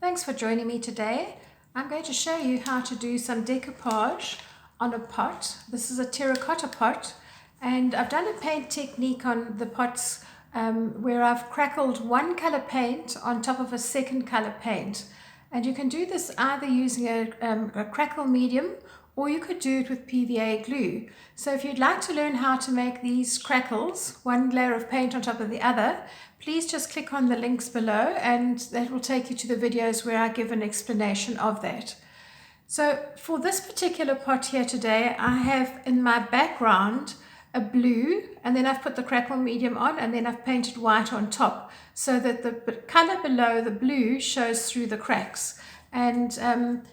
Thanks for joining me today. I'm going to show you how to do some decoupage on a pot. This is a terracotta pot, and I've done a paint technique on the pots where I've crackled one color paint on top of a second color paint. And you can do this either using a crackle medium, or you could do it with PVA glue. So if you'd like to learn how to make these crackles, one layer of paint on top of the other, please just click on the links below and that will take you to the videos where I give an explanation of that. So for this particular pot here today, I have in my background a blue, and then I've put the crackle medium on, and then I've painted white on top so that the color below the blue shows through the cracks. And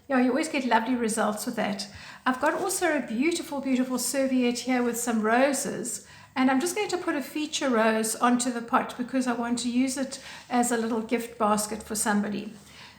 you always get lovely results with that. I've got also a beautiful, beautiful serviette here with some roses, and I'm just going to put a feature rose onto the pot because I want to use it as a little gift basket for somebody.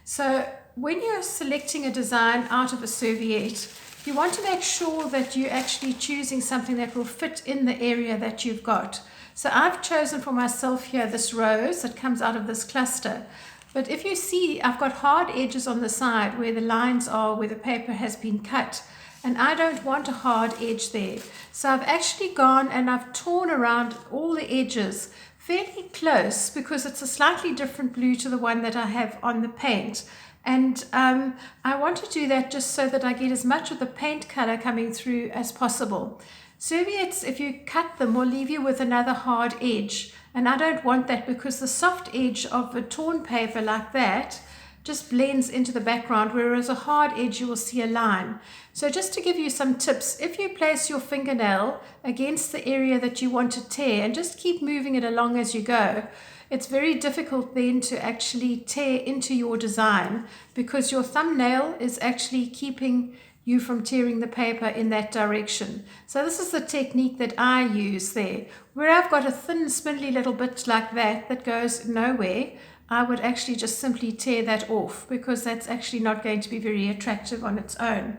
So when you're selecting a design out of a serviette, you want to make sure that you're actually choosing something that will fit in the area that you've got. So I've chosen for myself here this rose that comes out of this cluster. But if you see, I've got hard edges on the side where the lines are, where the paper has been cut. And I don't want a hard edge there. So I've actually gone and I've torn around all the edges fairly close because it's a slightly different blue to the one that I have on the paint. And I want to do that just so that I get as much of the paint color coming through as possible. Serviettes, if you cut them, will leave you with another hard edge. And I don't want that because the soft edge of a torn paper like that just blends into the background, whereas a hard edge you will see a line. So just to give you some tips, if you place your fingernail against the area that you want to tear and just keep moving it along as you go, it's very difficult then to actually tear into your design because your thumbnail is actually keeping you from tearing the paper in that direction. So this is the technique that I use there. Where I've got a thin spindly little bit like that that goes nowhere, I would actually just simply tear that off because that's actually not going to be very attractive on its own.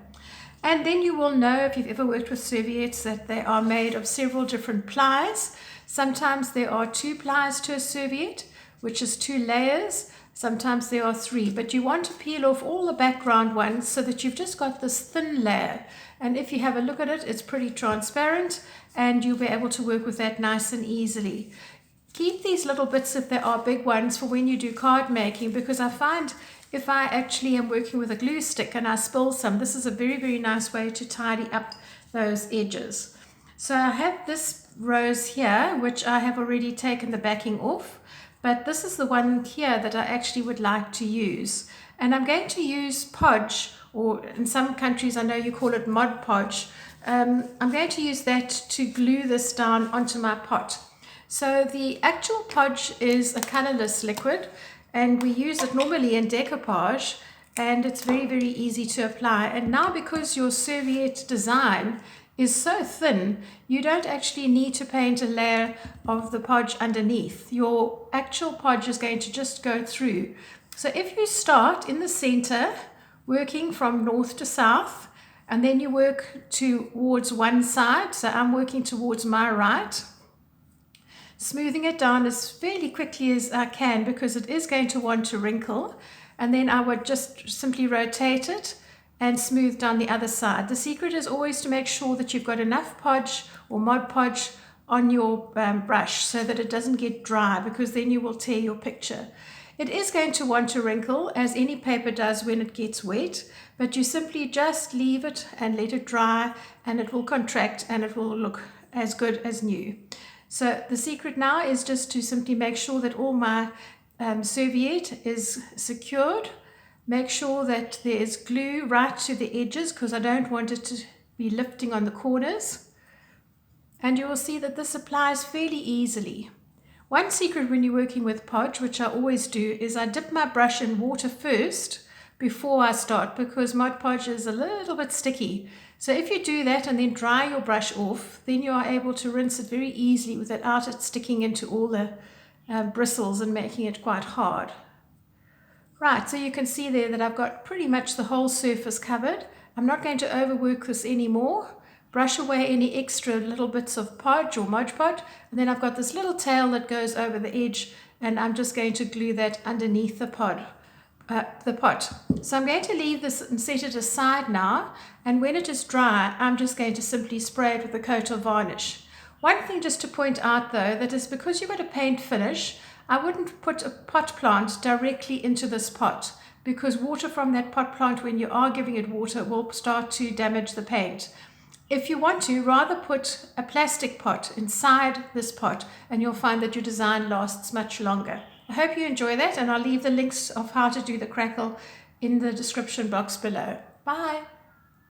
And then you will know, if you've ever worked with serviettes, that they are made of several different plies. Sometimes there are 2 plies to a serviette, which is 2 layers. Sometimes there are 3, but you want to peel off all the background ones so that you've just got this thin layer. And if you have a look at it, it's pretty transparent and you'll be able to work with that nice and easily. Keep these little bits, if there are big ones, for when you do card making, because I find if I actually am working with a glue stick and I spill some, this is a very, very nice way to tidy up those edges. So I have this rose here, which I have already taken the backing off, but this is the one here that I actually would like to use. And I'm going to use Podge, or in some countries I know you call it Mod Podge. I'm going to use that to glue this down onto my pot. So the actual Podge is a colorless liquid, and we use it normally in decoupage, and it's very, very easy to apply. And now because your serviette design is so thin, you don't actually need to paint a layer of the Podge underneath. Your actual Podge is going to just go through. So if you start in the center, working from north to south, and then you work towards one side, so I'm working towards my right, smoothing it down as fairly quickly as I can because it is going to want to wrinkle, and then I would just simply rotate it and smooth down the other side. The secret is always to make sure that you've got enough Podge or Mod Podge on your brush so that it doesn't get dry, because then you will tear your picture. It is going to want to wrinkle, as any paper does when it gets wet, but you simply just leave it and let it dry, and it will contract and it will look as good as new. So the secret now is just to simply make sure that all my serviette is secured. Make sure that there is glue right to the edges because I don't want it to be lifting on the corners. And you will see that this applies fairly easily. One secret when you're working with Podge, which I always do, is I dip my brush in water first before I start, because Mod Podge is a little bit sticky. So if you do that and then dry your brush off, then you are able to rinse it very easily without it sticking into all the bristles and making it quite hard. Right, so you can see there that I've got pretty much the whole surface covered. I'm not going to overwork this anymore. Brush away any extra little bits of Podge or Mod Podge, and then I've got this little tail that goes over the edge, and I'm just going to glue that underneath the pod. the pot. So I'm going to leave this and set it aside now, and when it is dry, I'm just going to simply spray it with a coat of varnish. One thing just to point out though, that is because you've got a paint finish, I wouldn't put a pot plant directly into this pot, because water from that pot plant, when you are giving it water, will start to damage the paint. If you want to, rather put a plastic pot inside this pot, and you'll find that your design lasts much longer. I hope you enjoy that, and I'll leave the links of how to do the crackle in the description box below. Bye!